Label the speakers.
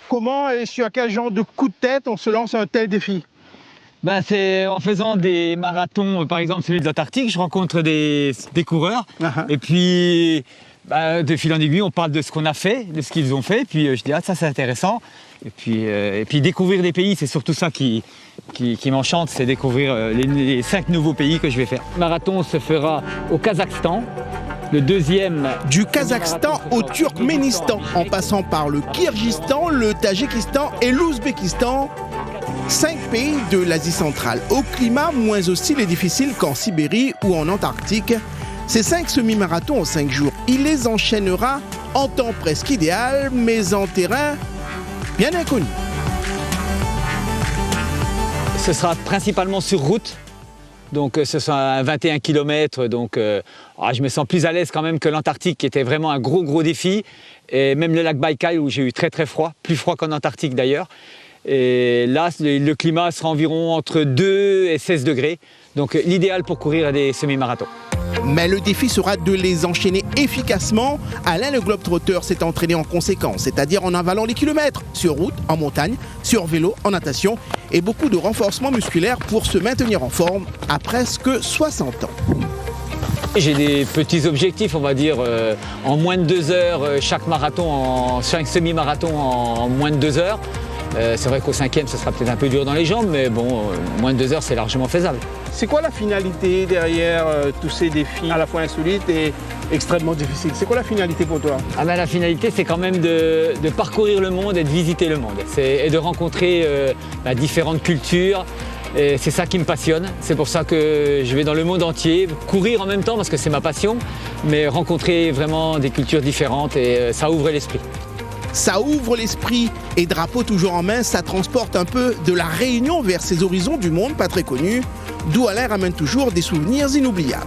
Speaker 1: Comment et sur quel genre de coup de tête on se lance un tel défi?
Speaker 2: C'est en faisant des marathons, par exemple celui de l'Antarctique, je rencontre des coureurs. Et puis de fil en aiguille, on parle de ce qu'on a fait, de ce qu'ils ont fait. Puis je dis ça c'est intéressant. Et puis découvrir des pays, c'est surtout ça qui m'enchante, c'est découvrir les 5 nouveaux pays que je vais faire. Le marathon se fera au Kazakhstan. Le deuxième...
Speaker 3: Du Kazakhstan au Turkménistan, en passant par le Kirghizistan, le Tadjikistan et l'Ouzbékistan. 5 pays de l'Asie centrale, au climat moins hostile et difficile qu'en Sibérie ou en Antarctique. Ces 5 semi-marathons en 5 jours, il les enchaînera en temps presque idéal, mais en terrain bien inconnu.
Speaker 2: Ce sera principalement sur route. Donc ce sera un 21 km, donc je me sens plus à l'aise quand même que l'Antarctique qui était vraiment un gros défi. Et même le lac Baïkal où j'ai eu très froid, plus froid qu'en Antarctique d'ailleurs. Et là, le climat sera environ entre 2 et 16 degrés. Donc l'idéal pour courir des semi-marathons.
Speaker 3: Mais le défi sera de les enchaîner efficacement. Alain le Globetrotter s'est entraîné en conséquence, c'est-à-dire en avalant les kilomètres, sur route, en montagne, sur vélo, en natation et beaucoup de renforcement musculaire pour se maintenir en forme à presque 60 ans.
Speaker 2: J'ai des petits objectifs, on va dire, en moins de 2 heures, chaque semi-marathon en moins de 2 heures. C'est vrai qu'au 5e, ce sera peut-être un peu dur dans les jambes, mais bon, moins de 2 heures, c'est largement faisable.
Speaker 1: C'est quoi la finalité derrière tous ces défis à la fois insolites et extrêmement difficiles? C'est quoi la finalité pour toi?
Speaker 2: La finalité, c'est quand même de parcourir le monde et de visiter le monde. Et de rencontrer différentes cultures. Et c'est ça qui me passionne. C'est pour ça que je vais dans le monde entier, courir en même temps parce que c'est ma passion, mais rencontrer vraiment des cultures différentes et ça ouvre l'esprit.
Speaker 3: Ça ouvre l'esprit et drapeau toujours en main, ça transporte un peu de la Réunion vers ces horizons du monde pas très connus, d'où Alain ramène toujours des souvenirs inoubliables.